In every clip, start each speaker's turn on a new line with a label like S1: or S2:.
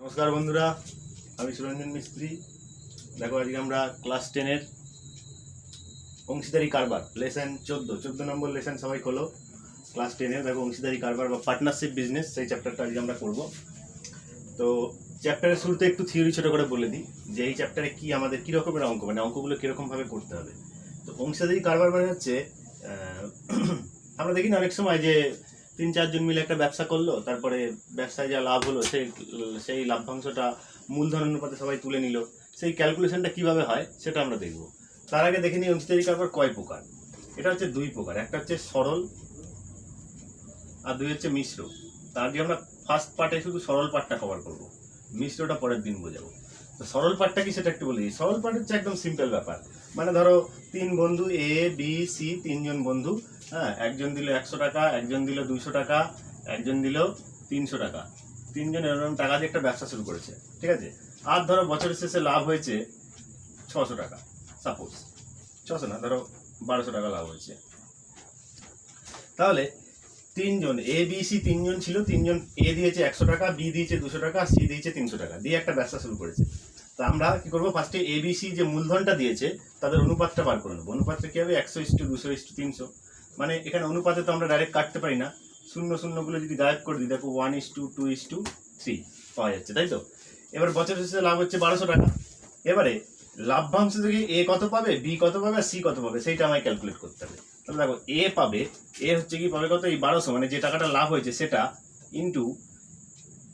S1: নমস্কার বন্ধুরা, আমি সুরঞ্জন মিস্ত্রি। দেখো আজকে আমরা ক্লাস 10-এর অংশীদারি কারবার লেসন 14 নম্বর লেসন সবাই খোলো। ক্লাস 10-এর দেখো অংশীদারি কারবার বা পার্টনারশিপ বিজনেস, সেই চ্যাপ্টারটা আজকে আমরা করব। তো চ্যাপ্টারের শুরুতে একটু থিওরি ছোটো করে বলে দিই যে এই চ্যাপ্টারে কি আমাদের কী রকমের অঙ্ক, মানে অঙ্কগুলো কীরকমভাবে করতে হবে। তো অংশীদারি কারবার মানে হচ্ছে আমরা দেখি না অনেক সময় যে 3-4 জন মিলে একটা ব্যবসা করলো, তারপরে ব্যবসায় যা লাভ হলো সেই লাভ্যাংশটা মূলধন অনুপাতে সবাই তুলে নিল। সেই ক্যালকুলেশনটা কিভাবে হয় সেটা আমরা দেখব। তার আগে দেখে নিই অংশীদারি কারবার কয় প্রকার। এটা হচ্ছে 2 প্রকার, একটা হচ্ছে সরল আর 2 হচ্ছে মিশ্র। তার আগে আমরা ফার্স্ট পার্টে শুধু সরল পার্টটা কভার করব, মিশ্রটা পরের দিন বোঝাবো। তো সরল পার্টটা কি সেটা একটু বলে দিই। সরল পার্ট হচ্ছে একদম সিম্পল ব্যাপার, মানে ধরো 3 বন্ধু এ বি সি, 3 জন বন্ধু, হ্যাঁ, একজন দিল 100 টাকা, একজন দিল 200 টাকা, একজন দিল 300 টাকা। 3 জন এরকম টাকা দিয়ে একটা ব্যবসা শুরু করেছে, ঠিক আছে। আর ধরো বছরের শেষে লাভ হয়েছে 600 টাকা, সাপোজ 600 না, ধরো 1200 টাকা লাভ হয়েছে। তাহলে 3 জন এ বি সি 3 জন ছিল, 3 জন এ দিয়েছে 100 টাকা, বি দিয়েছে 200 টাকা, সি দিয়েছে 300 টাকা দিয়ে একটা ব্যবসা শুরু করেছে। তো আমরা কি করবো, ফার্স্টে এ বি সি যে মূলধনটা দিয়েছে তাদের অনুপাতটা বার করে নেবো। অনুপাতটা কি হবে, 100:200:300। মানে এখানে অনুপাতে তো আমরা ডাইরেক্ট কাটতে পারি না, শূন্য শূন্যগুলো যদি গায়েব করে দিই, দেখো 1:2:3 পাওয়া যাচ্ছে, তাই তো। এবার বছর শেষে লাভ হচ্ছে 1200 টাকা। এবারে লাভ্যাংশ থেকে এ কত পাবে, বি কত পাবে, সি কত পাবে, সেইটা আমায় ক্যালকুলেট করতে হবে। তাহলে দেখো এ পাবে, এ হচ্ছে কি পাবে কত, এই 1200, মানে যে টাকাটা লাভ হয়েছে সেটা, ইন্টু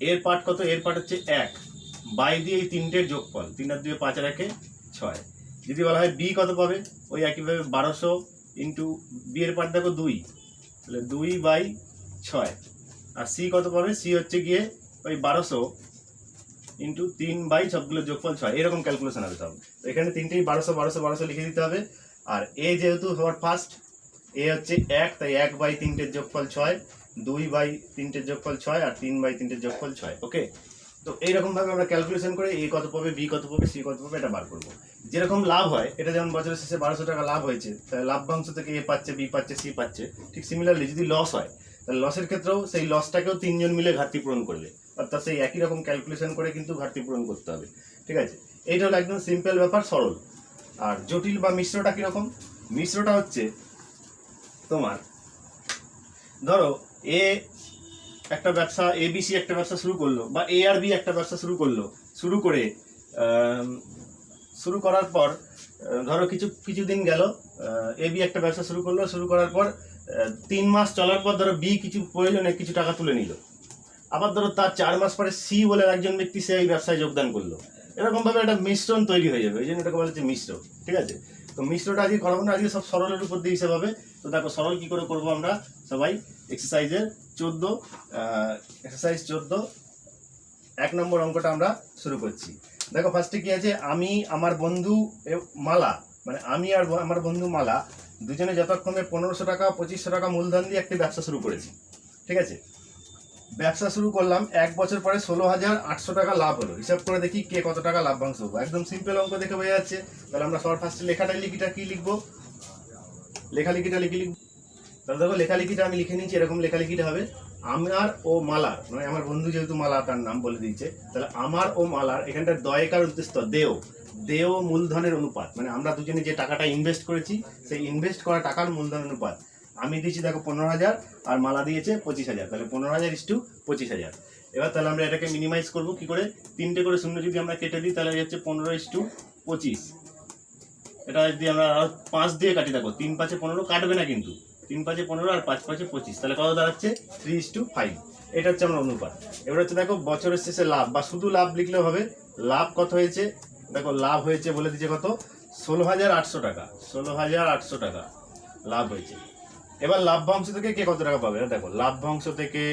S1: এর পার্ট কত, এর পার্ট হচ্ছে 1, বাই দিয়ে এই 3টের যোগফল, 3 আর 2 5 আর 1 6। যদি বলা হয় বি কত পাবে, ওই একইভাবে 1200 ইন্টু বি এর পার্ট দেখো 2, তাহলে 2/6। আর সি কত পাবে, সি হচ্ছে গিয়ে ওই 1200 ইন্টু 3 সবগুলো যোগফল 6, এরকম ক্যালকুলেশন হবে সব। তো এখানে 3টেই 1200 1200 1200 লিখে দিতে হবে। আর এ যেহেতু সবার ফার্স্ট, এ হচ্ছে 1, তাই 1/3-এর যোগফল 6, 2/3-এর যোগফল 6, আর 3/3-এর যোগফল 6। ওকে, তো এইরকমভাবে আমরা ক্যালকুলেশন করে এ কত পাবে, বি কত পাবে, সি কত পাবে এটা বার করবো। যেরকম লাভ হয়, এটা যেমন বছরের শেষে 1200 টাকা লাভ হয়েছে, তাহলে লাভ্যাংশ থেকে এ পাচ্ছে, বি পাচ্ছে, সি পাচ্ছে। ঠিক সিমিলারলি যদি লস হয়, তাহলে লসের ক্ষেত্রেও সেই লসটাকেও 3 জন মিলে ঘাটতি পূরণ করবে, অর্থাৎ সেই একই রকম ক্যালকুলেশন করে কিন্তু ঘাটতি পূরণ করতে হবে, ঠিক আছে। এইটা হলো একদম সিম্পল ব্যাপার, সরল। আর জটিল বা মিশ্রটা কীরকম, মিশ্রটা হচ্ছে তোমার ধরো এ একটা ব্যবসা, এ বি সি একটা ব্যবসা শুরু করলো, বা এ আর বি একটা ব্যবসা শুরু করলো, শুরু করার পর ধরো কিছুদিন গেল, এ বি একটা ব্যবসা শুরু করলো, শুরু করার পর 3 মাস চলার পর ধরো বি কিছু প্রয়োজনে কিছু টাকা তুলে নিল। আবার ধরো তার 4 মাস পরে সি বলে একজন ব্যক্তি সে এই ব্যবসায় যোগদান করলো। এরকমভাবে একটা মিশ্রণ তৈরি হয়ে যাবে, এই জন্য এটাকে বলা হচ্ছে মিশ্র, ঠিক আছে। তো মিশ্রটা আজকে করাবো না, আজকে সব সরলের উপর দিয়ে হিসাব হবে। তো দেখো সরল কি করে করবো আমরা সবাই, এক্সারসাইজ 14 1 নম্বর অঙ্কটা আমরা শুরু করছি। দেখো ফার্স্টে কি আছে, আমি আমার বন্ধু মালা, মানে আমি আর আমার বন্ধু মালা দুজনে যথাক্রমে 1500 টাকা 2500 টাকা মূলধন দিয়ে একটি ব্যবসা শুরু করেছি, ঠিক আছে। ব্যবসা শুরু করলাম, 1 বছর পরে 16,800 টাকা লাভ হলো। হিসাব করে দেখি কে কত টাকা লাভ্যাংশ হবো। একদম সিম্পল অঙ্ক দেখে বোঝা যাচ্ছে। তাহলে আমরা সবার ফার্স্টে লেখাটা কি লিখবো, লেখালেখিটা লিখবো। তাহলে দেখো লেখালেখিটা আমি লিখে নিচ্ছি, এরকম লেখালেখিটা হবে, আমার ও মালার, মানে আমার বন্ধু যেহেতু মালা তার নাম বলে দিয়েছে, তাহলে আমার ও মালার, এখানটা দয়কার উদ্দেশ্য দেও মূলধনের অনুপাত, মানে আমরা দুজনে যে টাকাটা ইনভেস্ট করেছি সেই ইনভেস্ট করা টাকার মূলধন অনুপাত। আমি দিয়েছি দেখো 15,000 আর মালা দিয়েছে 25,000, তাহলে 15,000:25,000। এবার তাহলে আমরা এটাকে মিনিমাইজ করবো কি করে, 3টে করে শূন্য যদি আমরা কেটে দিই তাহলে হচ্ছে 15:25। এটা যদি আমরা 5 দিয়ে কাটি, দেখো 3 5 15 কাটবে না কিন্তু, 3 5 15 আর 5 5 25, তাহলে কত দাঁড়াচ্ছে 3:5। এটা হচ্ছে আমার অনুপাত। এবার হচ্ছে দেখো বছরের শেষে লাভ, বা শুধু লাভ লিখলেও হবে। লাভ কত হয়েছে, দেখো লাভ হয়েছে বলে দিচ্ছে কত, 16,800 টাকা, 16,800 টাকা লাভ হয়েছে। এবার লাভ্যাংশ থেকে কে কত টাকা পাবে, দেখো লাভ্যাংশ থেকে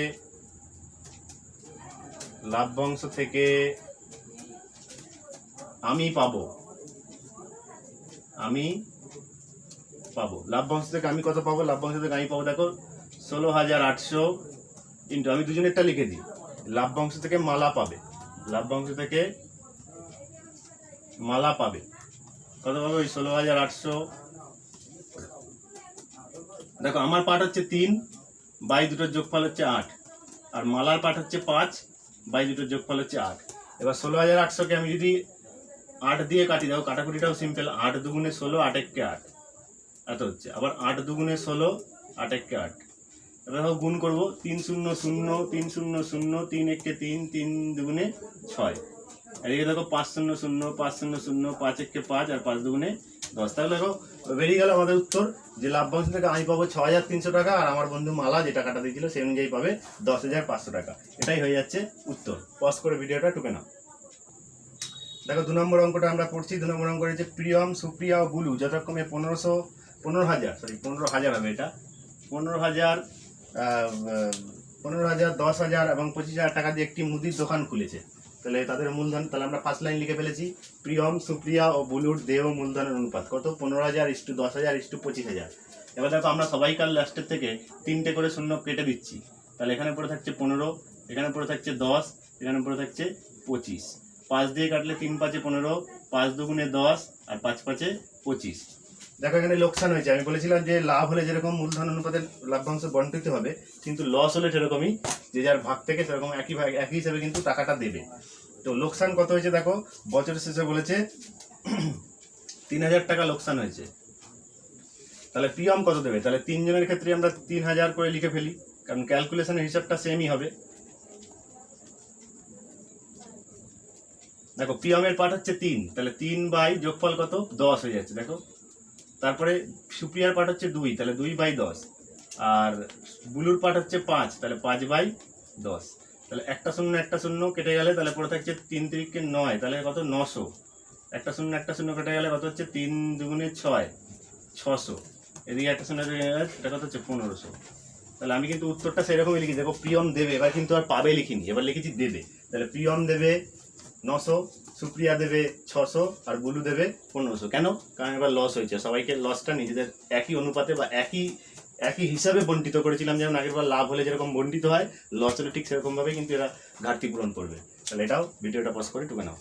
S1: আমি পাবো, লাভ্যাংশ থেকে আমি কত পাবো, লাভ্যাংশ থেকে আমি পাবো দেখো 16,800 ইন্টু, আমি দুজনেরটা লিখে দিই, লাভ্যাংশ থেকে মালা পাবে, কত পাবে, ওই 16,800। দেখো আমার পার্ট হচ্ছে 3 বাই 2টোর যোগফল হচ্ছে 8, আর মালার পার্ট হচ্ছে 5 বাই 2টোর যোগফল হচ্ছে 8। এবার 16,800-কে আমি যদি 8 দিয়ে কাটি, দাও কাটাকুটিটাও সিম্পল, 8 দুগুণে 16, 8 একে 8, এত হচ্ছে। আবার 8 দুগুণে 16, 8 একে 8। এবার দেখো গুণ করবো, 3 0 0, 3 0 0, 3 একে 3, 3 দুগুণে 6। এদিকে দেখো 5 0 0, 5 0 0, 5 একে 5, আর 5 দুগুণে 10। তাহলে দেখো বেরিয়ে গেল আমাদের উত্তর যে লাভ্যাংশ থেকে আমি পাবো 6,300 টাকা, আর আমার বন্ধু মালা যে টাকাটা দিয়েছিল সেই অনুযায়ী পাবে 10,500 টাকা। এটাই হয়ে যাচ্ছে উত্তর। পজ করে ভিডিওটা টুকে নাও। দেখো 2 নম্বর অঙ্কটা আমরা পড়ছি। 2 নম্বর অঙ্ক হচ্ছে প্রিয়ম, সুপ্রিয়া ও বুলু যথাক্রমে 15,000 হবে, এটা 15,000, 10,000 এবং 25,000 টাকা দিয়ে একটি মুদির দোকান খুলেছে। তাহলে তাদের মূলধন, তাহলে আমরা ফার্স্ট লাইন লিখে ফেলেছি, প্রিয়ম, সুপ্রিয়া ও বুলুর দেহ মূলধনের অনুপাত কত? 15,000:10,000:25,000। এবার দেখো আমরা সবাইকার লাস্টের থেকে 3টে করে শূন্য কেটে দিচ্ছি। তাহলে এখানে পড়ে থাকছে 15, এখানে পড়ে থাকছে 10, এখানে পড়ে থাকছে 25। 5 দিয়ে কাটলে 3 5 15, 5 দুগুণে 10, আর 5 5 25। দেখো এখানে লোকসান হয়েছে। আমি বলেছিলাম যে লাভ হলে যেরকম মূলধন অনুপাতে লাভ্যাংশ বন্টিত হবে, কিন্তু লস হলে সেরকমই যে যার ভাগ থেকে সেরকম একই হিসাবে কিন্তু টাকাটা দেবে। তো লোকসান কত হয়েছে দেখো, বছরের শেষে বলেছে 3,000 টাকা লোকসান হয়েছে। তাহলে পিএম কত দেবে? তাহলে 3 জনের ক্ষেত্রে আমরা 3,000 করে লিখে ফেলি, কারণ ক্যালকুলেশনের হিসাবটা সেমই হবে। দেখো পিএমের পার্ট হচ্ছে 3, তাহলে 3 বাই যোগফল কত? 10 হয়ে যাচ্ছে। দেখো তারপরে সুপ্রিয়ার পার্ট হচ্ছে 2, তাহলে 2/10, আর বুলুর পার্ট হচ্ছে 5, তাহলে 5/10। তাহলে একটা শূন্য কেটে গেলে তাহলে পড়ে থাকছে 3 3 9, তাহলে কত? 900। একটা শূন্য কেটে গেলে কত হচ্ছে? 3 দুগুণে 6, 600। এদিকে একটা শূন্য কেটে গেলে এটা কত হচ্ছে? 1500। তাহলে আমি কিন্তু উত্তরটা সেরকমই লিখি। দেখো প্রিয়ম দেবে, এবার কিন্তু আর পাবে লিখিনি, এবার লিখেছি দেবে। তাহলে প্রিয়ম দেবে 900, সুপ্রিয়া দেবে 600, আর বুলু দেবে 1500। কেন? কারণ এবার লস হয়েছে, সবাইকে লসটা নিজেদের একই অনুপাতে বা একই হিসাবে বন্টিত করেছিলাম। যেমন আগের বার লাভ হলে যেরকম বন্টিত হয়, লস হলে ঠিক সেরকমভাবে কিন্তু এরা ঘাটতি পূরণ করবে। তাহলে এটাও ভিডিওটা পজ করে টুকে নাও।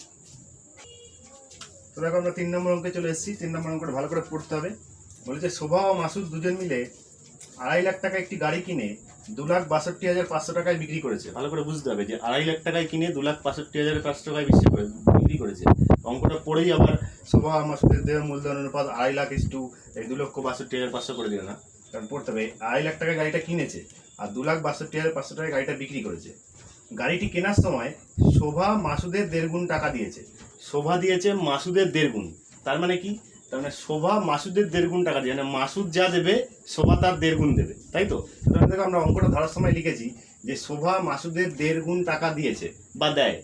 S1: তো দেখো আমরা 3 নম্বর অঙ্কে চলে এসেছি। 3 নম্বর অঙ্কটা ভালো করে পড়তে হবে। বলেছে শোভা ও মাসুদ দুজন মিলে 2.5 লাখ টাকা একটি গাড়ি কিনে 2,62,500 টাকায় বিক্রি করেছে। ভালো করে বুঝতে হবে যে 2.5 লাখ টাকায় কিনে 2,62,500 টাকায় বিক্রি করেছে। অঙ্কটা পড়েই আবার শোভা মাসুদের দেহ মূলধন অনুপাত 2.5 লাখ এই 2,62,500 করে দিল না, কারণ পড়তে হবে 2.5 লাখ টাকায় গাড়িটা কিনেছে আর 2,62,500 টাকায় গাড়িটা বিক্রি করেছে। গাড়িটি কেনার সময় শোভা মাসুদের 1.5 গুণ টাকা দিয়েছে। শোভা দিয়েছে মাসুদের 1.5 গুণ, তার মানে কি? তার মানে শোভা মাসুদের 1.5 গুণ টাকা দিয়ে, মানে মাসুদ যা দেবে শোভা তার 1.5 গুণ দেবে, তাই তো? সুতরাং দেখো আমরা অঙ্কটা ধরার সময় লিখেছি যে শোভা মাসুদের 1.5 গুণ টাকা দিয়েছে বা দেয়।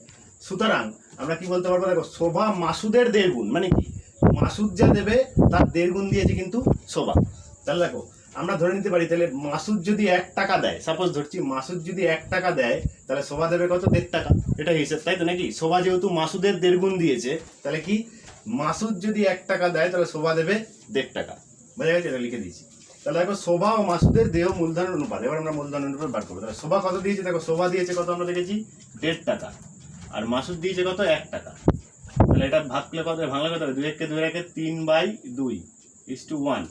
S1: সুতরাং আমরা কি বলতে পারবো? দেখো শোভা মাসুদের 1.5 গুণ মানে কি? মাসুদ যা দেবে তার 1.5 গুণ দিয়েছে কিন্তু শোভা। তাহলে দেখো আমরা ধরে নিতে পারি, তাহলে মাসুদ যদি 1 টাকা দেয়, সাপোজ ধরছি মাসুদ যদি 1 টাকা দেয়, তাহলে শোভা দেবে কত? 1.5 টাকা। এটা হিসেব, তাই তো নাকি? শোভা যেহেতু মাসুদের 1.5 গুণ দিয়েছে, তাহলে কি মাসুদ যদি 1 টাকা দেয় তাহলে শোভা দেবে 1.5 টাকা। বোঝা গেছে? এটা লিখে দিয়েছি। তাহলে দেখো শোভা ও মাসুদের দেহ মূলধনের অনুপাত, এবার আমরা মূলধনের অনুপাত বার করবো। তাহলে শোভা কত দিয়েছে? দেখো শোভা দিয়েছে কত আমরা দেখেছি? 1.5 টাকা, আর মাসুদ দিয়েছে কত? 1 টাকা। তাহলে এটা ভাগলে কত? ভাঙলে কত হবে? 2 1 2 1 3/2:1।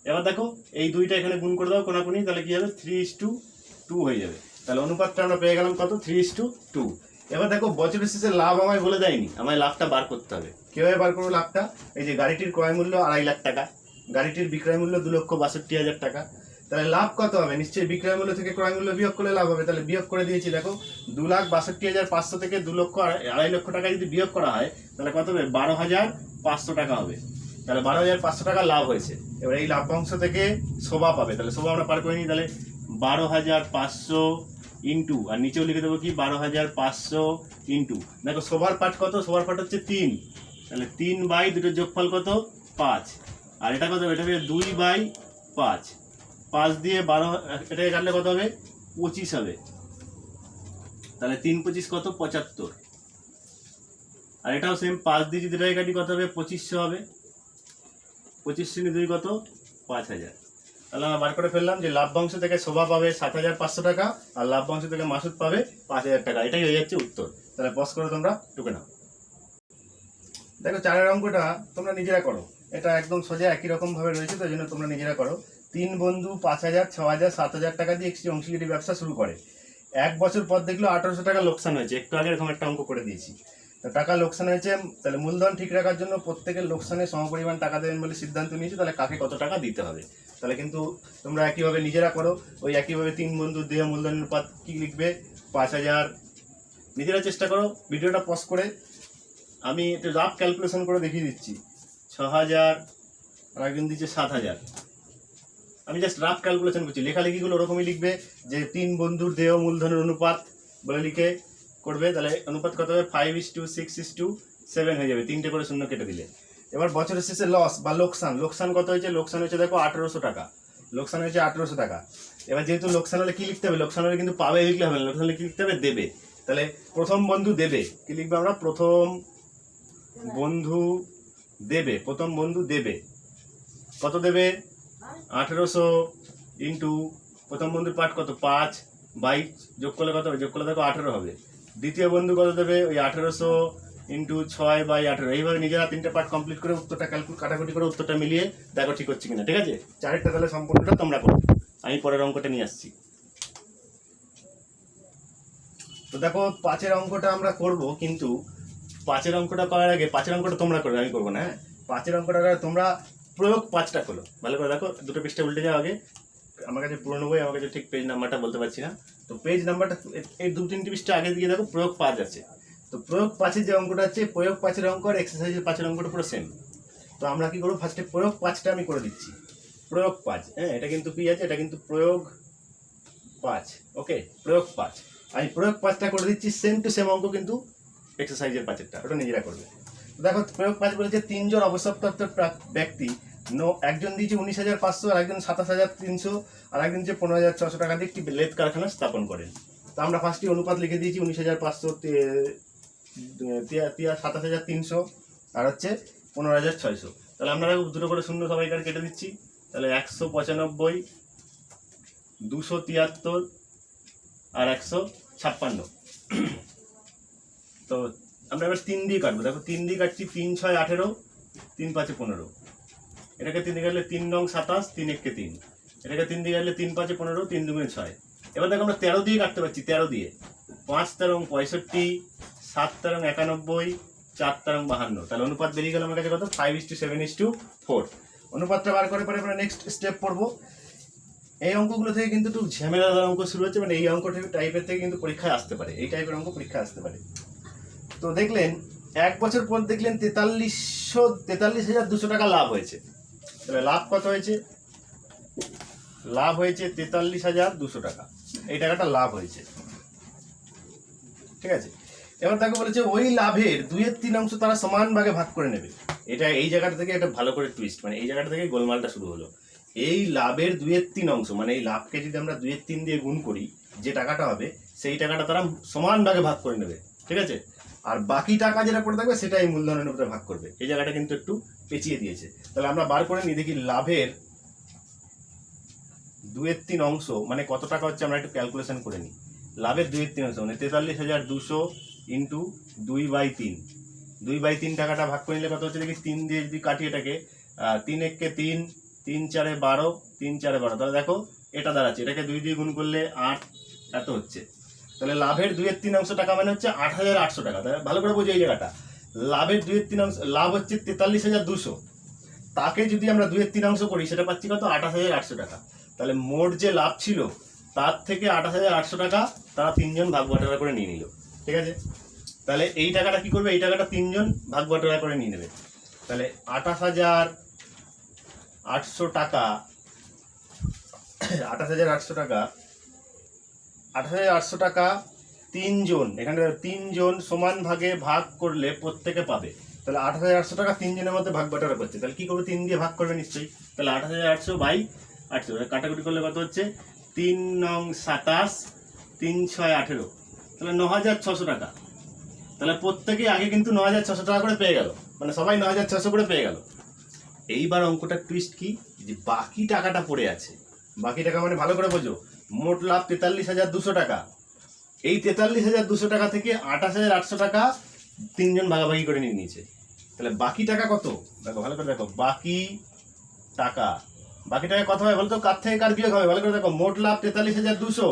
S1: এবার দেখো এই 2টা এখানে গুণ করে দাও কোনাকুনি, তাহলে কি হবে? 3:2 হয়ে যাবে। তাহলে অনুপাতটা আমরা পেয়ে গেলাম কত? 3:2। এবার দেখো বছরের শেষে লাভ আমায় বলে দেয়নি, আমায় লাভটা বার করতে হবে। কিভাবে বার করবো লাভটা? এই যে গাড়িটির ক্রয় মূল্য 2.5 লাখ টাকা, গাড়িটির বিক্রয় মূল্য 2,62,000 টাকা। তাহলে লাভ কত হবে? নিশ্চয়ই বিক্রয় মূল্য থেকে ক্রয় মূল্য বিয়োগ করলে লাভ হবে। তাহলে বিয়োগ করে দিয়েছি। দেখো 2,62,500 থেকে 2,00,000 2.5 লক্ষ টাকা যদি বিয়োগ করা হয় তাহলে কত হবে? 12,500 টাকা হবে। তাহলে 12,500 টাকা লাভ হয়েছে। এবার এই লাভ্যাংশ থেকে শোভা পাবে। তাহলে শোভা আমরা পার করে নিই। তাহলে 12,500 ইন্টু, আর নিচেও লিখে দেবো কি 12,500 ইন্টু, দেখো শোভার পার্ট কত? শোভার পার্ট হচ্ছে 3, তাহলে 3/2 যোগফল কত? 5। আর এটা কত হবে? এটা হবে 2/5। 5 দিয়ে 12 এটাকে কাটলে কত হবে? 25 হবে। তাহলে 3 25 কত? 75। আর এটাও সেম, 5 দিয়ে যদি এটাকে কাটি কত হবে? 2500 হবে। 25 2 কত? 5,000। তাহলে আমরা বার করে ফেললাম যে লাভ্যাংশ থেকে শোভা পাবে 7,500 টাকা, আর লাভ্যাংশ থেকে মাসুদ পাবে 5,000 টাকা। এটাই হয়ে যাচ্ছে উত্তর। তাহলে পজ করে তোমরা টুকে নাও। দেখো 4 অঙ্কটা তোমরা নিজেরা করো, এটা একদম সোজা একই রকম ভাবে রয়েছে, তো এই জন্য তোমরা নিজেরা করো। 3 বন্ধু 5,000, 6,000, 7,000 টাকা দিয়ে একটি অংশীদারি ব্যবসা শুরু করে। 1 বছর পর দেখলো 1,800 টাকা লোকসান হয়েছে। একটু আগে এরকম একটা অঙ্ক করে দিয়েছি। তো টাকা লোকসান হয়েছে, তাহলে মূলধন ঠিক রাখার জন্য প্রত্যেকের লোকসানে সমপরিমাণ টাকা দেবেন বলে সিদ্ধান্ত নিয়েছে। তাহলে কাকে কত টাকা দিতে হবে, তাহলে কিন্তু তোমরা একইভাবে নিজেরা করো। ওই একইভাবে 3 বন্ধুর দেহ মূলধন অনুপাত কি লিখবে, 5000। নিজেরা চেষ্টা করো, ভিডিওটা পজ করে আমি একটু রাফ ক্যালকুলেশন করে দেখিয়ে দিচ্ছি। 6000 আর একজন দিচ্ছে 7000। আমি জাস্ট রাফ ক্যালকুলেশন করছি, লেখালেখিগুলো ওরকমই লিখবে যে 3 বন্ধুর দেহ মূলধনের অনুপাত বলে লিখে করবে। তাহলে অনুপাত কত হবে, 5:6:7 হয়ে যাবে, 3টে করে শূন্য কেটে দিলে। এবার বছরের শেষে লস বা লোকসান, লোকসান কত হয়েছে, লোকসান হয়েছে দেখো 1800 টাকা, লোকসান হয়েছে 1800 টাকা। এবার যেহেতু লোকসান হলে কি লিখতে হবে, লোকসান হলে কিন্তু পাবে লিখলে হবে না, লোকসান হলে কি লিখতে হবে, দেবে। তাহলে প্রথম বন্ধু দেবে, কি লিখবে আমরা, প্রথম বন্ধু দেবে, প্রথম বন্ধু দেবে কত দেবে, 1800 ইন্টু প্রথম বন্ধুর পাঠ কত, 5 বাই যোগ করলে কত হবে, যোগ করলে দেখো 18 হবে। দ্বিতীয় বন্ধু কত দেবে, ওই 1800 ইন্টু 6/18। এইভাবে নিজেরা 3টে পার্ট কমপ্লিট করে উত্তরটা কাটাকুটি করে উত্তরটা মিলিয়ে দেখো ঠিক হচ্ছে কিনা, ঠিক আছে। 4টা তাহলে সম্পূর্ণটা তোমরা করো, আমি পরের অঙ্কটা নিয়ে আসছি। তো দেখো 5-এর অঙ্কটা আমরা করব, কিন্তু 5-এর অঙ্কটা করার আগে 5-এর অঙ্কটা তোমরা করবে, আমি করবো না। হ্যাঁ, 5-এর অঙ্কটা তোমরা প্রয়োগ 5টা করো, ভালো করে দেখো। দুটো পৃষ্ঠা উল্টে যাও আগে, আমার কাছে পুরনো বই, আমার কাছে ঠিক পেজ নাম্বারটা বলতে পারছি না। তো পেজ নাম্বারটা এই 2-3টে পৃষ্ঠা আগে দিয়ে দেখো, প্রয়োগ 5 আছে। তো প্রয়োগ 5-এর যে অঙ্কটা আছে, প্রয়োগ 5-এর অঙ্ক আর এক্সারসাইজের 5-এর অঙ্কটা পুরো সেম। তো আমরা কি করবো, ফার্স্টে প্রয়োগ 5টা আমি করে দিচ্ছি। প্রয়োগ 5, হ্যাঁ, এটা কিন্তু কি আছে, এটা কিন্তু প্রয়োগ 5। ওকে, প্রয়োগ 5 আমি প্রয়োগ 5টা করে দিচ্ছি, সেম টু সেম অঙ্ক কিন্তু এক্সারসাইজের 5-এরটা, ওটা নিজেরা করবে। দেখো প্রয়োগ 5 বলেছে 3 জন অবসরপ্রাপ্ত ব্যক্তি, একজন দিয়েছে 19,500, আর একজন 27,300, আর একজন দিয়েছে 15,600 টাকা দিয়ে একটি লেদ কারখানা স্থাপন করেন। তো আমরা ফার্স্টে অনুপাত লিখে দিয়েছি, 19,500, 27,300 আর হচ্ছে 15,600। তাহলে আমরা দুটো করে শূন্য সবাইকার কেটে দিচ্ছি। তাহলে 195, 273 আর 156। তো আমরা এবার 3 দিয়ে কাটবো, দেখো 3 দিয়ে কাটছি, 3 6 18, 3 5 15। এটাকে 3 দিয়ে কাটলে 3 9 27, 3 1 3। এটাকে 3 দিয়ে কাটলে 3 5 15, 3 2 6। এবার দেখো আমরা 13 দিয়ে কাটতে পারছি, 13 দিয়ে 5 13 65, 7 13 91, 4 13 52। তাহলে অনুপাত বেরিয়ে গেল আমার কাছে কত, 5:7:4। অনুপাতটা বার করে পরে নেক্সট স্টেপ পড়বো। এই অঙ্কগুলো থেকে কিন্তু একটু ঝামেলাদার অঙ্ক শুরু হচ্ছে, মানে এই অঙ্ক টাইপের থেকে কিন্তু পরীক্ষায় আসতে পারে, এই টাইপের অঙ্ক পরীক্ষায় আসতে পারে। তো দেখলেন 1 বছর পর দেখলেন 43,200 টাকা লাভ হয়েছে। তাহলে লাভ কত হয়েছে, লাভ হয়েছে 43,200 টাকা, এই টাকাটা লাভ হয়েছে, ঠিক আছে। এবার তাকে বলেছে ওই লাভের 2/3 অংশ তারা সমান ভাগে ভাগ করে নেবে। এটা এই জায়গাটা থেকে একটা ভালো করে টুইস্ট, মানে এই জায়গাটা থেকে গোলমালটা শুরু হলো। এই লাভের 2/3 অংশ, মানে এই লাভকে যদি আমরা 2/3 দিয়ে গুণ করি, যে টাকাটা হবে সেই টাকাটা তারা সমান ভাগে ভাগ করে নেবে, ঠিক আছে। আর বাকি টাকা যেটা পড়ে থাকবে সেটা এই মূলধনের উপরে ভাগ করবে। এই জায়গাটা কিন্তু একটু পেঁচিয়ে দিয়েছে। তাহলে আমরা বার করে নিই, দেখি লাভের 2/3 অংশ মানে কত টাকা হচ্ছে, আমরা একটু ক্যালকুলেশন করে নিই। লাভের 2/3 অংশ মানে 43,200 ইন্টু 2/3, 2/3 টাকাটা ভাগ করে নিলে কত হচ্ছে দেখি, 3 দিয়ে যদি কাটি এটাকে, 3 1 3, 3 4 12, 3 4 12। তাহলে দেখো এটা দাঁড়াচ্ছে, এটাকে 2 দিয়ে গুণ করলে 8 এত হচ্ছে। তাহলে লাভের 2/3 অংশ টাকা মানে হচ্ছে 8,800 টাকা। তাহলে ভালো করে বোঝো এই জায়গাটা, লাভের 2/3 অংশ, লাভ হচ্ছে 43,200, তাকে যদি আমরা 2/3 অংশ করি সেটা পাচ্ছি কত, 28,800 টাকা। তাহলে মোট যে লাভ ছিল তার থেকে 28,800 টাকা তারা 3 জন ভাগ বাটোয়ারা করে নিয়ে নিল, ঠিক আছে। তাহলে এই টাকাটা কি করবে, এই টাকাটা 3 জন ভাগ বাটোয়ারা করে নিয়ে নেবে। তাহলে 28,800 টাকা, 28,800 টাকা, 28,800 টাকা 3 জন, এখানে 3 জন সমান ভাগে ভাগ করলে প্রত্যেকে পাবে। তাহলে 28,800 টাকা 3 জনের মধ্যে ভাগ বাটোয়ারা করছে। তাহলে কি করবে, 3 দিয়ে ভাগ করবে নিশ্চয়ই। তাহলে 28,800/800 কাটাকুটি করলে কত হচ্ছে, 3 9 27, 3 6 18, তাহলে 9,600 টাকা। তাহলে প্রত্যেকে আগে কিন্তু 9,600 টাকা করে পেয়ে গেল, মানে সবাই 9,600 করে পেয়ে গেল। এইবার অঙ্কটার টুইস্ট কি, যে বাকি টাকাটা পড়ে আছে। বাকি টাকা মানে ভালো করে বোঝো, মোট লাভ 43,200 টাকা। এই 43,200 টাকা থেকে 28,800 টাকা 3 জন ভাগাভাগি করে নিয়ে নিয়েছে। তাহলে বাকি টাকা কত, দেখো ভালো করে দেখো, বাকি টাকা কত হবে বলতো, কার থেকে কার বিয়োগ হবে, ভালো করে দেখো। মোট লাভ 43,200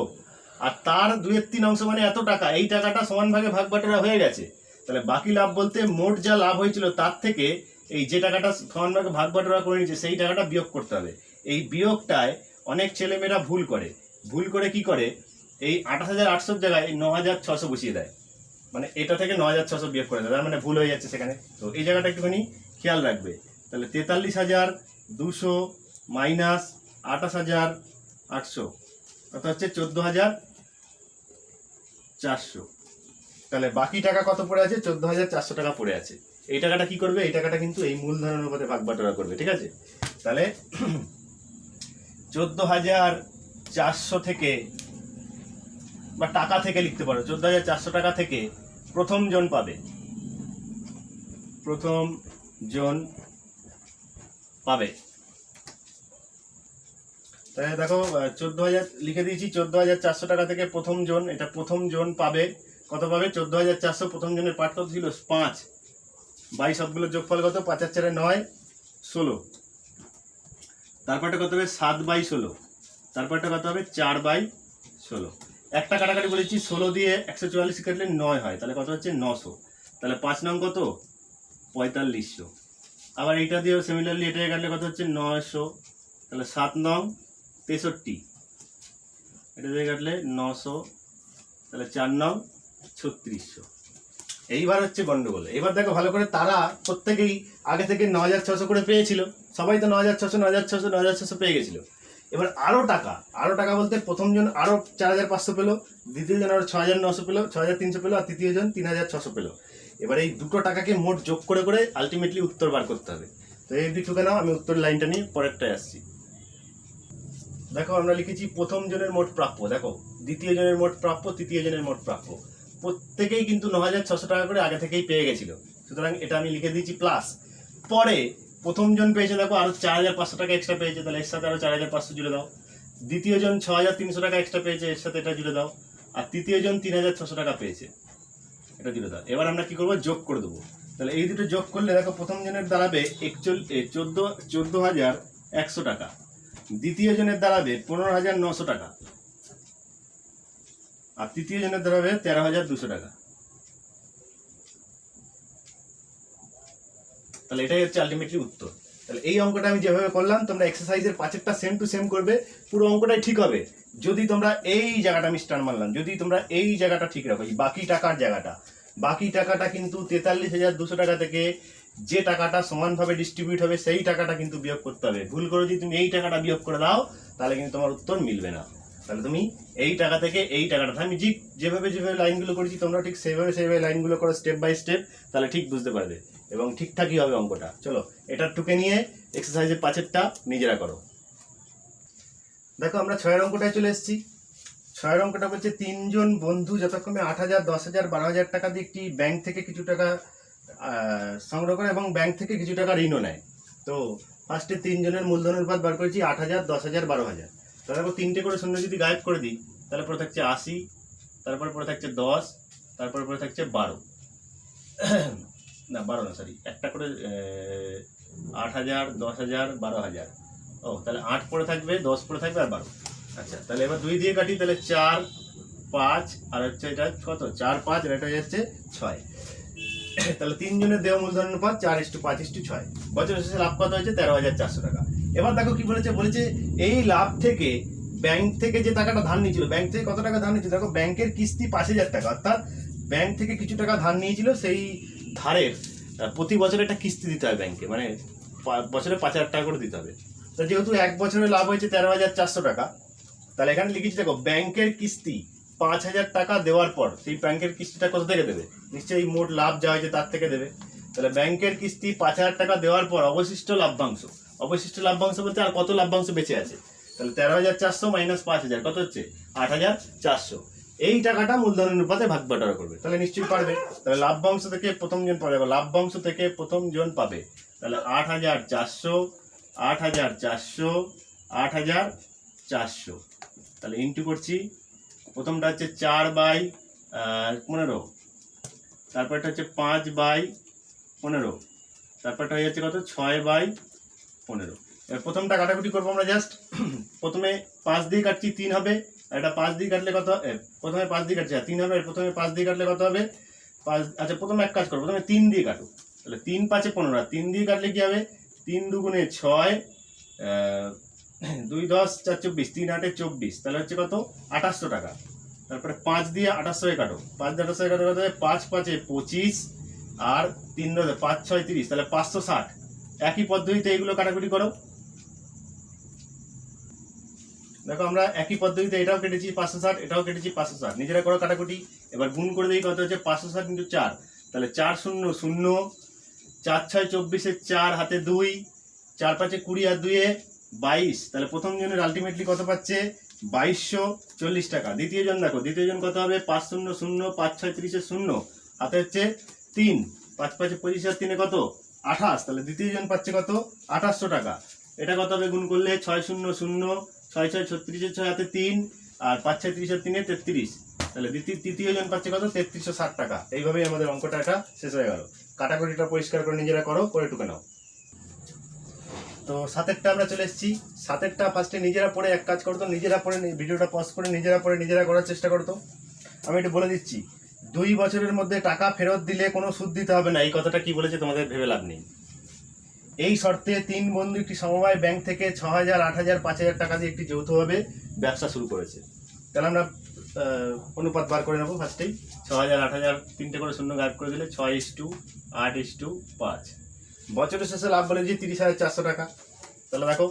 S1: আর তার 2/3 অংশ মানে এত টাকা, এই টাকাটা সমান ভাগে ভাগ বাটোয়ারা হয়ে গেছে। তাহলে বাকি লাভ বলতে মোট যা লাভ হয়েছিল তার থেকে এই যে টাকাটা সমান ভাগে ভাগ বাটোয়ারা করে নিচ্ছে সেই টাকাটা বিয়োগ করতে হবে। এই বিয়োগটায় অনেক ছেলেমেয়েরা ভুল করে কি করে, এই 28,800 জায়গায় 9,600 বসিয়ে দেয়, মানে এটা থেকে 9,600 বিয়োগ করে দেয়, তার মানে ভুল হয়ে যাচ্ছে সেখানে। তো এই জায়গাটা একটুখানি খেয়াল রাখবে। তাহলে 43,200 মাইনাস 28,800 কত হচ্ছে 14,400। তাহলে বাকি টাকা কত পড়ে আছে, 14,400 টাকা পড়ে আছে। এই টাকাটা কি করবে, এই টাকাটা কিন্তু এই মূলধনের অনুপাতে ভাগ বাটোয়ারা করবে, ঠিক আছে। তাহলে 14,400 থেকে বা টাকা থেকে লিখতে পারো, 14,400 টাকা থেকে প্রথম জন পাবে, তাহলে দেখো 14,000 লিখে দিয়েছি। 14,400 টাকা থেকে প্রথম জন, এটা প্রথম জন পাবে কত পাবে, 14,400। প্রথম জনের পাঠ কত ছিল 5, 22 সবগুলো যোগফল কত, 5 আর 4 9, 16। তারপরটা কত হবে 7/16, তারপরটা কত হবে 4/16। একটা কাটাকাটি বলেছি, 16 দিয়ে 144 কাটলে 9 হয়, তাহলে কত হচ্ছে 900। তাহলে 5 নং কত 4500। আবার এইটা দিয়েও সিমিলারলি এটা কাটলে কত হচ্ছে 900, তাহলে 7 নং 63, এটা দিয়ে কাটলে 900, তাহলে 4 নং 3600। এইবার হচ্ছে গন্ডগোল। এবার দেখো ভালো করে, তারা প্রত্যেকেই আগে থেকে 9,600 করে পেয়েছিল, সবাই তো 9,600 পেয়ে গেছিল। এবার আরো টাকা বলতে প্রথম জন আরো 4,500 পেলো, দ্বিতীয় জন আরো 6,900 পেলো, 6,300 পেলো, আর তৃতীয় জন 3,600 পেলো। এবার এই দুটো টাকাকে মোট যোগ করে করে আলটিমেটলি উত্তর বার করতে হবে। তো এই দিক থেকে নাও, আমি উত্তর লাইনটা নিয়ে পরেরটায় আসছি। দেখো আমরা লিখেছি প্রথম জনের মোট প্রাপ্য, দেখো দ্বিতীয় জনের মোট প্রাপ্য, তৃতীয় জনের মোট প্রাপ্য, প্রত্যেকেই কিন্তু 9,600 টাকা করে আগে থেকেই পেয়ে গেছিল, সুতরাং এটা আমি লিখে দিয়েছি প্লাস। পরে প্রথম জন পেয়েছে দেখো আরো 4,500 টাকা এক্সট্রা পেয়েছে, তাহলে এর সাথে আরো 4,500 জুড়ে দাও। দ্বিতীয় জন 6,300 টাকা এক্সট্রা পেয়েছে, এর সাথে এটা জুড়ে দাও। আর তৃতীয় জন 3,600 টাকা পেয়েছে, এটা জুড়ে দাও। এবার আমরা কি করবো, যোগ করে দেবো। তাহলে এই দুটো যোগ করলে দেখো প্রথম জনের দাঁড়াবে 14,100 টাকা, দ্বিতীয় জনের দাঁড়াবে 15,900 টাকা, আর তৃতীয় জনের দাঁড়াবে 13,200 টাকা। তাহলে এটাই হচ্ছে আলটিমেটলি উত্তর। তাহলে এই অঙ্কটা আমি যেভাবে করলাম, তোমরা এক্সারসাইজের 5-টা সেম টু সেম করবে, পুরো অঙ্কটাই ঠিক হবে যদি তোমরা এই জায়গাটা, আমি স্টার মারলাম, যদি তোমরা এই জায়গাটা ঠিক রাখো, বাকি টাকাটা কিন্তু 43,200 টাকা থেকে যে টাকাটা সমানভাবে ডিস্ট্রিবিউট হবে সেই টাকাটা কিন্তু বিয়োগ করতে হবে। ভুল করে যদি তুমি এই টাকাটা বিয়োগ করে দাও, তাহলে কিন্তু তোমার উত্তর মিলবে না। তাহলে তুমি এই টাকা থেকে এই টাকাটা, আমি যেভাবে লাইনগুলো করেছি তোমরা ঠিক সেইভাবে লাইনগুলো করো স্টেপ বাই স্টেপ, তাহলে ঠিক বুঝতে পারবে এবং ঠিকঠাকই হবে অঙ্কটা। চলো এটা টুকে নিয়ে এক্সারসাইজের 5-টা নিজেরা করো। দেখো আমরা 6 অঙ্কটায় চলে এসেছি। 6 অঙ্কটা বলছে 3 জন বন্ধু যথাক্রমে 8,000, 10,000, 12,000 টাকা দিয়ে একটি ব্যাংক থেকে কিছু টাকা সংগ্রহ করে এবং ব্যাংক থেকে কিছু টাকা ঋণও নেয়। তো ফার্স্টে 3 জনের মূলধন অনুপাত বার করেছি 8,000, 10,000, 12,000। তাহলে দেখো 3টে করে শূন্য যদি গায়েব করে দিই, তাহলে পরে থাকছে 80, তারপর পরে থাকছে 10, তারপর পরে থাকছে 12, না 12 না সরি, একটা করে 8,000, 10,000, 12,000। ও তাহলে 8 পরে থাকবে, 10 পরে থাকবে আর 12। আচ্ছা তাহলে এবার 2 দিয়ে কাটি, তাহলে 4, 5 আর হচ্ছে এটা কত 4, 5 আর এটা হয়ে যাচ্ছে 6। তাহলে 3 জনের দেওয়া মূলধন অনুপাত 4:5:6। বছর শেষে লাভ কত হয়েছে 13,400 টাকা। এবার দেখো কি বলেছে এই লাভ থেকে ব্যাংক থেকে যে টাকাটা ধার নিয়েছিল, ব্যাংক থেকে কত টাকা ধার নিয়েছিল, দেখো ব্যাংকের কিস্তি 5,000 টাকা, অর্থাৎ ব্যাংক থেকে কিছু টাকা ধার নিয়েছিল, সেই ধারের প্রতি বছরে একটা কিস্তি দিতে হয় ব্যাংকে, মানে বছরে 5,000 টাকা করে দিতে হবে। তো যেহেতু এক বছরে লাভ হয়েছে 13,400 টাকা, তাহলে এখানে লিখেছি দেখো ব্যাংকের কিস্তি 5,000 টাকা দেওয়ার পর সেই ব্যাংকের কিস্তিটা কোথা থেকে দেবে, নিশ্চয়ই মোট লাভ যা হয়েছে তার থেকে দেবে। তাহলে ব্যাংকের কিস্তি 5,000 টাকা দেওয়ার পর অবশিষ্ট লাভ্যাংশ বলতে আর কত লাভ্যাংশ বেঁচে আছে, তাহলে 13,400 মাইনাস 5,000 কত হচ্ছে 8,400। এই টাকাটা মূলধন অনুপাতে ভাগ বাটোয়ারা করবে, তাহলে নিশ্চয়ই পারবে। তাহলে লাভ্যাংশ থেকে প্রথম জন পাবে, লাভ্যাংশ থেকে প্রথম জন পাবে, তাহলে 8,400, 8,400, 8,400। তাহলে ইন্টু করছি, প্রথমটা হচ্ছে 4/15, তারপরটা হচ্ছে 5/15, তারপরটা হয়ে যাচ্ছে কত 6/15। এবার প্রথমটা কাটাকুটি করবো আমরা জাস্ট, প্রথমে 5 দিয়ে কাটছি 3 হবে, আর এটা 5 দিয়ে কাটলে কত, প্রথমে 5 দিয়ে কাটছি 3 হবে, প্রথমে 5 দিয়ে কাটলে কত হবে আচ্ছা প্রথমে এক কাজ করো, প্রথমে 3 দিয়ে কাটো। তাহলে 3 5 15, 3 দিয়ে কাটলে কি হবে? 3 দুগুণে 6, 2 10 4 24, 3 8 24, তাহলে হচ্ছে কত? 2800 টাকা। তারপরে 5 দিয়ে 2800 এ কাটো, 5 দিয়ে 2800 এ কাটো কত হবে? 5 5 25 আর 3 10 5 6 30, তাহলে 560। একই পদ্ধতিতে এগুলো কাটাকুটি করো। দেখো আমরা একই পদ্ধতিতে এটাও কেটেছি 560, এটাও কেটেছি 560, নিজেরা করো কাটাকুটি। এবার গুণ করে দিই, কত হচ্ছে? 560 × 4, তাহলে 4 0 0, 4 6 24, 4 হাতে 2, 4 5 20 আর 2 22, তাহলে প্রথম জনের আলটিমেটলি কত পাচ্ছে? 2240 টাকা। দ্বিতীয় জন দেখো, দ্বিতীয় জন কত হবে? 5 0 0, 5 6 30 0, হাতে হচ্ছে 3, 5 5 25 আর 3 কত? 28, তাহলে দ্বিতীয় জন পাচ্ছে কত? 2800 টাকা। এটা কত হবে গুণ করলে? 6 0 0, 6 6 36, 6 হাতে 3 আর 5 6 30 আর 3 33, তাহলে তৃতীয় জন পাচ্ছে কত? 3360 টাকা। এইভাবেই আমাদের অঙ্কটা এটা শেষ হয়ে গেল। কাটাকুটিটা পরিষ্কার করে নিজেরা করো, করে টুকে নাও। তো 7এরটা আমরা চলে এসেছি। 7এরটা ফার্স্টে নিজেরা পড়ে এক কাজ করতো, নিজেরা পড়ে ভিডিওটা পজ করে নিজেরা পড়ে নিজেরা করার চেষ্টা করতো। আমি একটু বলে দিচ্ছি, 2 বছরের মধ্যে টাকা ফেরত দিলে কোনো সুদ দিতে হবে না। এই কথাটা কি বলেছে তোমাদের ভেবে লাভ নেই। এই শর্তে 3 বন্ধু একটি সমবায় ব্যাংক থেকে 6000 8000 5000 টাকা দিয়ে একটি যৌথভাবে ব্যবসা শুরু করেছে। তাহলে আমরা অনুপাত বার করে নেবো ফার্স্টেই। 6000 8000 তিনটে করে শূন্য গায়েব করে দিলে 6:8:5। বছরের শেষে লাভ বলে যে 30,400 টাকা। তাহলে দেখো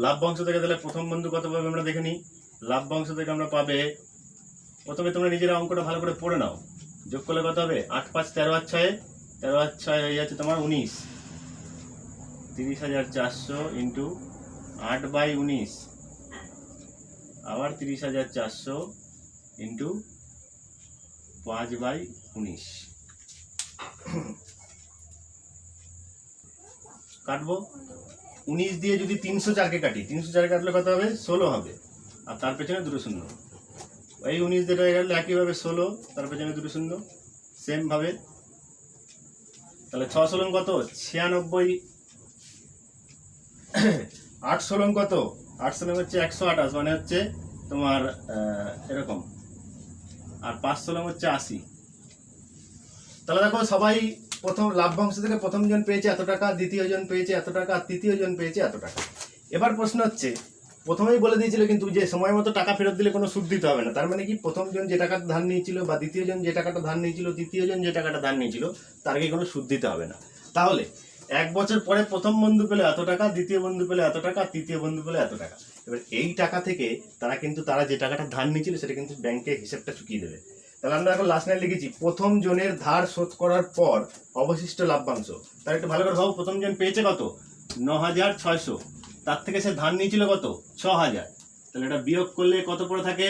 S1: লাভ অংশ থেকে তাহলে প্রথম বন্ধু কত পাবে আমরা দেখে নিই। লাভ অংশ থেকে আমরা পাবে, প্রথমে তোমরা নিজেরা অঙ্কটা ভালো করে পড়ে নাও। যোগ করলে কত হবে? 8 5 13 আর 6, 13 আর 6 হয়ে যাচ্ছে তোমার 19। 30,400 ইন্টু 8/19, আবার 30,400 ইন্টু 5/19 কাটবো। 19 দিয়ে যদি 304কে কাটি, 304 কাটলে কত হবে? 16 হবে, আর তার পেছনে দুটো শূন্য। এই 19 দিয়ে হয়ে গেলে একইভাবে 16, তার পেছনে দুটো শূন্য সেম ভাবে। তাহলে 6 16 কত? 96। 8 16 কত? 8 16 হচ্ছে 128, মানে হচ্ছে তোমার এরকম। আর 5 16 হচ্ছে 80। তাহলে দেখো সবাই প্রথম লাভ্যাংশ থেকে প্রথম জন পেয়েছে এত টাকা, দ্বিতীয় জন পেয়েছে এত টাকা, আর তৃতীয় জন পেয়েছে এত টাকা। এবার প্রশ্ন হচ্ছে, প্রথমেই বলে দিয়েছিল কিন্তু যে সময় মতো টাকা ফেরত দিলে কোনো সুদ দিতে হবে না। তার মানে কি প্রথম জন যে টাকাটা ধার নিয়েছিল, বা দ্বিতীয় জন যে টাকাটা ধার নিয়েছিল, তৃতীয় জন যে টাকাটা ধার নিয়েছিল, তার কি কোনো সুদ দিতে হবে না। তাহলে 1 বছর পরে প্রথম বন্ধু পেলে এত টাকা, দ্বিতীয় বন্ধু পেলে এত টাকা, তৃতীয় বন্ধু পেলে এত টাকা। এবার এই টাকা থেকে তারা যে টাকাটা ধার নিয়েছিল সেটা কিন্তু ব্যাংকে হিসেবটা চুকিয়ে দেবে। তাহলে আমরা এখন লাস্ট লাইন লিখেছি, প্রথম জনের ধার শোধ করার পর অবশিষ্ট লাভ্যাংশ। তার একটু ভালো করে ভাবো, প্রথম জন পেয়েছে কত? 9,600, তার থেকে সে ধার নিয়েছিল কত? 6,000। তাহলে এটা বিয়োগ করলে কত পড়ে থাকে?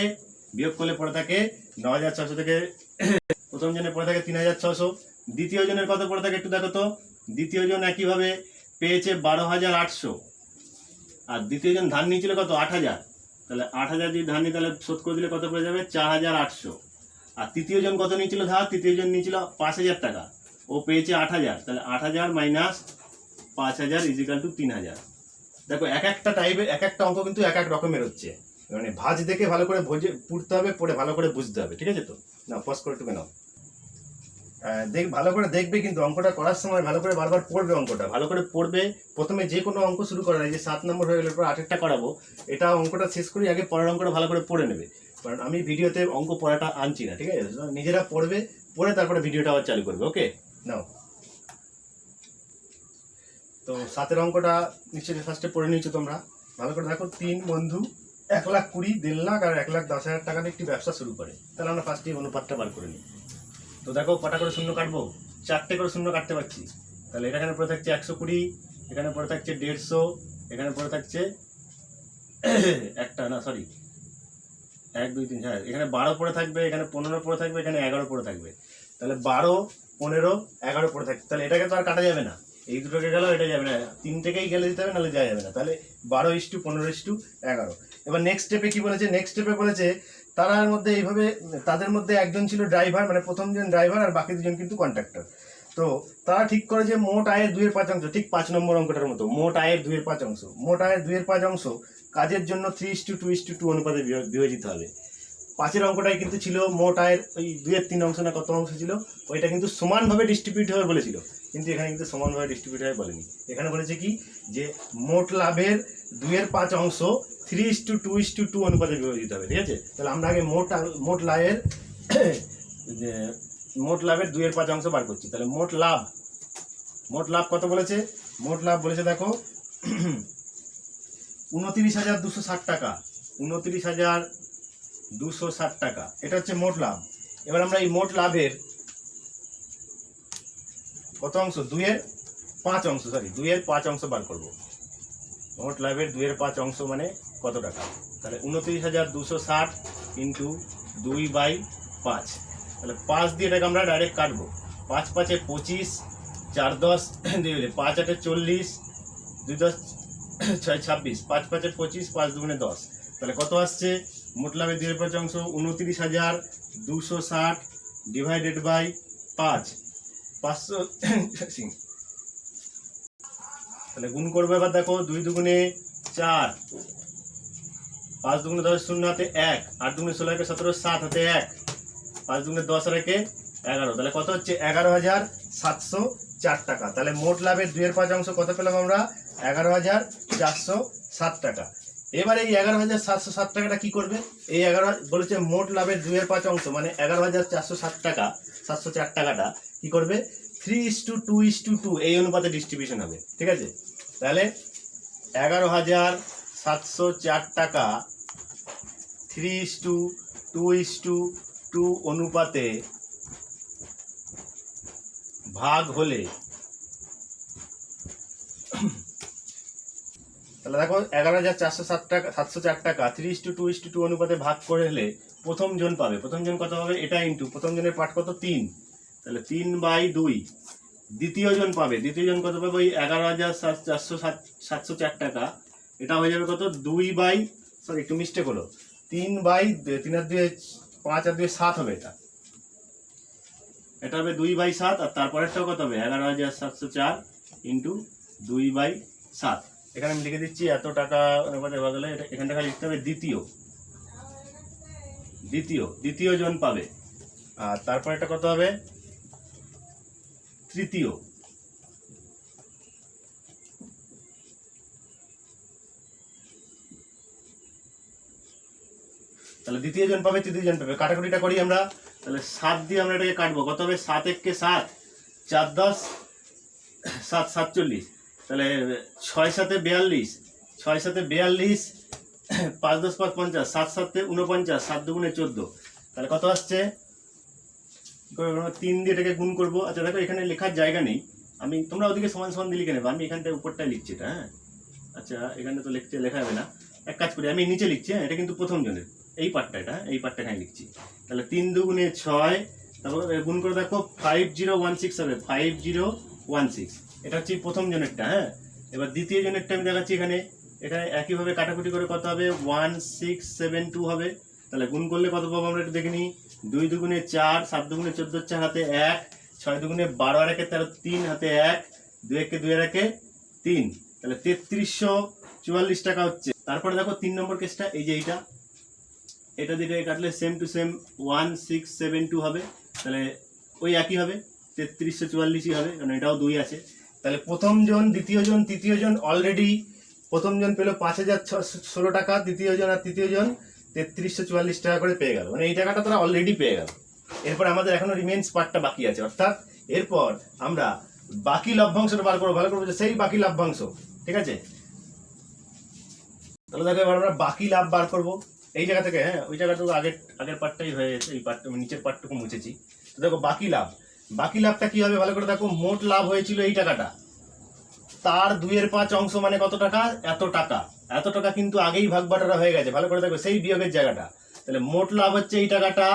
S1: বিয়োগ করলে পড়ে থাকে 9,600 থেকে প্রথম জনের পড়ে থাকে 3,600। দ্বিতীয় জনের কত পড়ে থাকে একটু দেখো তো। দ্বিতীয় জন একইভাবে পেয়েছে 12,800, আর দ্বিতীয় জন ধার নিয়েছিল কত? 8,000। তাহলে 8,000 যদি ধার নিয়ে তাহলে শোধ করে দিলে কত পড়ে যাবে? 4,800। আর তৃতীয় জন কত নিয়েছিল ধার? তৃতীয় জন নিয়েছিল 5,000 টাকা, ও পেয়েছে 8,000। তাহলে 8,000 মাইনাস 5,000 ইজিক্যাল টু 3,000। দেখো এক একটা টাইপের এক একটা অঙ্ক কিন্তু এক এক রকমের হচ্ছে, মানে ভাঁজ দেখে ভালো করে পড়তে হবে, পড়ে ভালো করে বুঝতে হবে, ঠিক আছে? তো না পজ করে টুকে নাও, ভালো করে দেখবে, কিন্তু অঙ্কটা করার সময় ভালো করে বারবার পড়বে, অঙ্কটা ভালো করে পড়বে। প্রথমে যে কোনো অঙ্ক শুরু করার আগে 7 নম্বর হয়ে গেলে পর 8এরটা করাবো, এটা অঙ্কটা শেষ করি, আগে পরের অঙ্কটা ভালো করে পড়ে নেবে। কারণ আমি ভিডিওতে অঙ্ক পড়াটা আনছি না, ঠিক আছে? নিজেরা পড়বে, পড়ে তারপরে ভিডিওটা আবার চালু করবে। ওকে নাও, তো 7এর অঙ্কটা নিশ্চয়ই ফার্স্টে পড়ে নিয়েছো তোমরা, ভালো করে দেখো। 3 বন্ধু 1,20,000, 1.5 লাখ আর 1,10,000 টাকা দিয়ে একটি ব্যবসা শুরু করে। তাহলে আমরা ফার্স্টে অনুপাতটা বার করে নিই। তো দেখো কটা করে শূন্য কাটবো? 4টে করে শূন্য কাটতে পারছি। তাহলে এটা এখানে পড়ে থাকছে 120, এখানে পড়ে থাকছে 150, এখানে পড়ে থাকছে একটা না সরি 1 2 3, হ্যাঁ এখানে 12 পড়ে থাকবে, এখানে 15 পড়ে থাকবে, এখানে 11 পড়ে থাকবে। তাহলে 12 15 11 পড়ে থাকবে। তাহলে এটাকে তো আর কাটা যাবে না, এই দুটোকে গেলেও এটা যাবে না, 3টেকেই গেলে দিতে হবে, নাহলে যাওয়া যাবে না। তাহলে 12:15:11। এবার নেক্সট স্টেপে কি বলেছে? নেক্সট স্টেপে বলেছে তার মধ্যে এইভাবে, তাদের মধ্যে একজন ছিল ড্রাইভার, মানে প্রথম জন ড্রাইভার আর বাকি দুজন কিন্তু কন্ট্রাক্টর। তো তারা ঠিক করে যে মোট আয়ের 2/5 ঠিক 5 নম্বর অঙ্কটার মতো, মোট আয়ের 2/5, মোট আয়ের 2/5 কাজের জন্য 3:2:2 অনুপাতে বিভাজিত হবে। 5-এর অঙ্কটাই কিন্তু ছিল মোট আয়ের ওই 2-এর 3 অংশ না কত অংশ ছিল, ওইটা কিন্তু সমানভাবে ডিস্ট্রিবিউট হবে বলেছিল, কিন্তু এখানে কিন্তু সমানভাবে ডিস্ট্রিবিউট হবে বলেনি। এখানে বলেছে কি যে মোট লাভের 2-এর 5 অংশ 3:2:2 অনুপাতে বিভাজিত হবে, ঠিক আছে। তাহলে আমরা আগে মোট লাভের 2-এর 5 অংশ বার করছি। তাহলে মোট লাভ কত বলেছে? মোট লাভ বলেছে দেখো 29,260 টাকা, 29,260 টাকা, এটা হচ্ছে মোট লাভ। এবার আমরা এই মোট লাভের কত অংশ? 2-এর 5 অংশ, 2-এর 5 অংশ বার করব। মোট লাভের 2-এর 5 অংশ মানে কত টাকা? তাহলে 29,260 ইন্টু 2/5, তাহলে 5 দিয়ে এটাকে আমরা ডাইরেক্ট কাটবো। 5×5 = 25, 4×10 5 × 8 = 40, 2×10 = 26, 5×5 = 25, 5×2 = 10। তাহলে কত আসছে? মোট লাভের 2-এর 5 অংশ 29,260 ডিভাইডেড বাই 5, 500। তাহলে গুণ করবো এবার, দেখো 2 দুগুণে 4, 5 দুগুণে 10, 0 হাতে 1, 8 দুগুণে 16, 17, 7 হাতে 1, 5 দুগুণে 10 আর 1 11। তাহলে কত হচ্ছে? 11,704 টাকা। তাহলে মোট লাভের 2-এর 5 অংশ কত পেলাম আমরা? 11,407 টাকা। এবার এই 11,707 টাকাটা কি করবে? এই 11 বলেছে মোট লাভের 2-এর 5 অংশ মানে 11,407 টাকা, 704 টাকাটা কি করবে? 3:2:2 এই অনুপাতে ডিস্ট্রিবিউশন হবে, ঠিক আছে। তাহলে 11,704 টাকা 3:2:2 অনুপাতে ভাগ হলে, তাহলে দেখো 11,407 টাকা 3:2:2 অনুপাতে ভাগ করে হলে প্রথম জন পাবে। প্রথম জন কত হবে? এটা ইন্টু প্রথম জনের পার্ট কত? 3, তাহলে 3/2। দ্বিতীয় জন পাবে, দ্বিতীয় জন কত পাবে? ওই 11,407 টাকা, এটা হয়ে যাবে কত? 2/, সরি একটু মিস্টেক হলো, 3/3 আর 2 5 আর 2 7 হবে, এটা হবে 2/7। আর তারপরেরটাও কত হবে? 11,704 ইন্টু 2/7। এখানে আমি লিখে দিচ্ছি এত টাকা অনুপাতে ভাগ হলে, এখানটা খালি লিখতে হবে দ্বিতীয় জন পাবে। আর তারপর এটা কত হবে? তৃতীয়। তাহলে দ্বিতীয় জন পাবে, তৃতীয় জন পাবে। কাটাকুটিটা করি আমরা, তাহলে 7 দিয়ে আমরা এটাকে কাটবো। কত হবে? 7 × 7, 4×10 7 47, তাহলে 6 × 7 42, 6 × 7 42, 5×10 = 50, 7 × 7 = 49, 7 দুগুণে 14। তাহলে কত আসছে? 3 দিয়ে এটাকে গুণ করবো। আচ্ছা দেখো এখানে লেখার জায়গা নেই, তোমরা ওদিকে সমান সমান দিলে কেন? আমি এখানটায় উপরটায় লিখছি এটা, হ্যাঁ। আচ্ছা এখানে তো লেখা যাবে না, এক কাজ করি আমি নিচে লিখছি, হ্যাঁ। এটা কিন্তু প্রথম জনের এই পার্টটা, এই পার্টটা এখানে লিখছি। তাহলে 3 দুগুণে 6, তারপর গুণ করে দেখো 5016 হবে, 5016। এটা হচ্ছে প্রথম জনেরটা, হ্যাঁ। এবার দ্বিতীয় জনেরটা আমি দেখাচ্ছি এখানে একইভাবে কাটাকুটি করে কত হবে? 1672 হবে। তাহলে গুণ করলে কত পাবো আমরা একটু দেখে নিই। 2 দুগুণে 4, 7 দুগুণে 14, 4 হাতে 1, 6 দুগুণে 12 আর 1 13, 3 হাতে 1, 2 × 2 আর 1 3, তাহলে 3344 টাকা হচ্ছে। তারপরে দেখো 3 নম্বর কেসটা, এই যে এটা দিয়ে কাটলে সেম টু সেম 1672 হবে। তাহলে ওই একই হবে, 3344ই হবে, কারণ এটাও 2 আছে। তাহলে প্রথম জন, দ্বিতীয় জন, তৃতীয় জন অলরেডি প্রথম জন পেল 5,016 টাকা, দ্বিতীয় জন আর তৃতীয় জন 3344 টাকা করে পেয়ে গেল, মানে এই টাকাটা তারা অলরেডি পেয়ে গেল। এরপর আমাদের এখনো রিমেন্স পার্টটা বাকি আছে, অর্থাৎ এরপর আমরা বাকি লভ্যাংশটা বার করবো, ভালো করবো যে সেই বাকি লভ্যাংশ, ঠিক আছে। তাহলে দেখো এবার আমরা বাকি লাভ বার করবো এই জায়গা থেকে, হ্যাঁ। ওই জায়গাটুকু আগের পার্টটাই হয়ে গেছে, এই পার্টটা নিচের পার্টটুকু মুছেছি। তো দেখো বাকি লাভটা কি হবে ভালো করে দেখো। মোট লাভ হয়েছিল এই টাকাটা, তার 2-এর 5 অংশ মানে কত টাকা? এত টাকা কিন্তু আগেই ভাগ বাটোয়ারা হয়ে গেছে, ভালো করে দেখো সেই বিয়োগের জায়গাটা। তাহলে মোট লাভ হচ্ছে এই টাকাটা,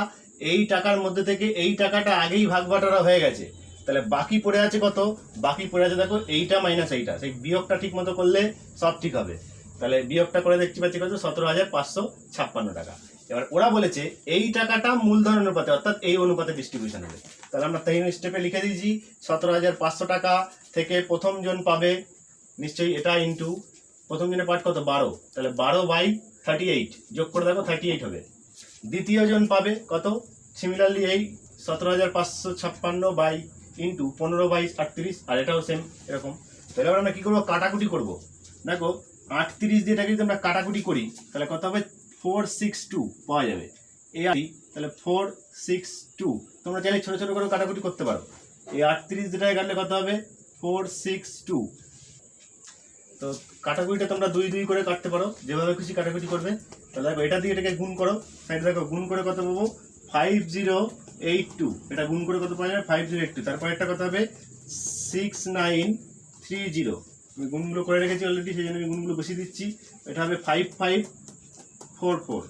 S1: এই টাকার মধ্যে থেকে এই টাকাটা আগেই ভাগ বাটোয়ারা হয়ে গেছে। তাহলে বাকি পড়ে আছে কত? বাকি পড়ে আছে দেখো এইটা মাইনাস এইটা, সেই বিয়োগটা ঠিক মতো করলে সব ঠিক হবে। তাহলে বিয়োগটা করে দেখতে পাচ্ছি কত? 17,556 টাকা। এবার ওরা বলেছে এই টাকাটা মূলধন অনুপাতে, অর্থাৎ এই অনুপাতে ডিস্ট্রিবিউশন হবে। তাহলে আমরা 3 স্টেপে লিখে দিয়েছি 17,500 টাকা থেকে প্রথম জন পাবে নিশ্চয়ই এটা ইন্টু প্রথম জনের পার্ট কত? 12, তাহলে 12/38 যোগ করে দেখো 38 হবে। দ্বিতীয় জন পাবে কত, সিমিলারলি এই 17,556 বাই ইন্টু 15/38, আর এটাও সেম এরকম। তাহলে এবার আমরা কী করবো, কাটাকুটি করবো। দেখো 38 দিয়ে এটাকে যদি আমরা কাটাকুটি করি তাহলে কত হবে, 462 পাওয়া যাবে। তাহলে 462, তোমরা চাইলে ছোটো ছোটো করে কাটাকুটি করতে পারো। এই 38 যেটাকে কাটলে কত হবে, 462। তো কাটাকুটিটা তোমরা 2 2 করে কাটতে পারো, যেভাবে খুশি কাটাকুটি করবে। তাহলে দেখো এটা দিয়ে এটাকে গুণ করো, সাইডে দেখো গুণ করে কত পাবো, 5082। এটা গুণ করে কত পাওয়া যাবে, 5082। তারপর একটা কত হবে, 6930। আমি গুণগুলো করে রেখেছি অলরেডি, সেই জন্য আমি গুণগুলো বসিয়ে দিচ্ছি। এটা হবে 5544।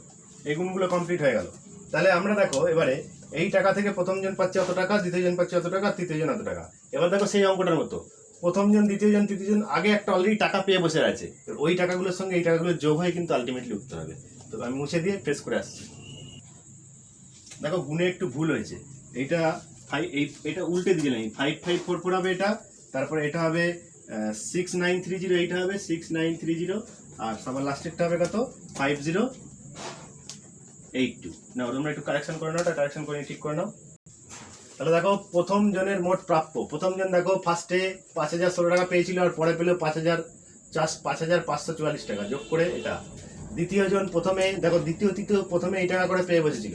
S1: এই গুণগুলো কমপ্লিট হয়ে গেল। তাহলে আমরা দেখো এবারে এই টাকা থেকে প্রথম জন পাচ্ছে অত টাকা, দ্বিতীয় জন পাচ্ছে অত টাকা, তৃতীয় জন অত টাকা। এবার দেখো সেই অঙ্কটার মতো প্রথম জন, দ্বিতীয় জন, তৃতীয় জন আগে একটা অলরেডি টাকা পেয়ে বসে আছে, ওই টাকাগুলোর সঙ্গে এই টাকাগুলো যোগ হয়ে কিন্তু আলটিমেটলি উত্তর হবে। তো আমি মুছে দিয়ে ফ্রেশ করে আসছি। দেখো গুণে একটু ভুল হয়েছে, এইটা এটা উল্টে দিয়েছিলাম, 5544 হবে এটা, তারপরে এটা হবে 6930, এইটা হবে 6930, আর সবার লাস্টেরটা হবে কত, 5082। না তোমরা একটু কারেকশন করে নাও, কারেকশন করে ঠিক করে নাও। তাহলে দেখো প্রথম জনের মোট প্রাপ্য, প্রথম জন দেখো ফার্স্টে 5016 টাকা পেয়েছিল, আর পরে পেলো 5544 টাকা, যোগ করে এটা। দ্বিতীয় জন প্রথমে দেখো দ্বিতীয় তৃতীয় প্রথমে এই টাকা করে পেয়ে বসেছিল,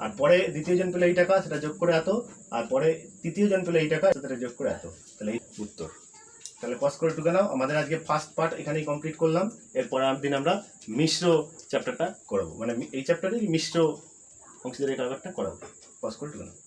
S1: আর পরে দ্বিতীয় জন পেলে এই টাকা, সেটা যোগ করে এত, আর পরে তৃতীয় জন পেলে এই টাকা, সেটা যোগ করে এত। তাহলে এই উত্তর। তাহলে পজ করে টুকে নাও। আমাদের আজকে ফার্স্ট পার্ট এখানেই কমপ্লিট করলাম। এরপরে দিন আমরা মিশ্র চ্যাপ্টারটা করাবো, মানে এই চ্যাপ্টারে মিশ্র অংশীদারি কারবারটা করাবো। পজ করে টুকে নাও।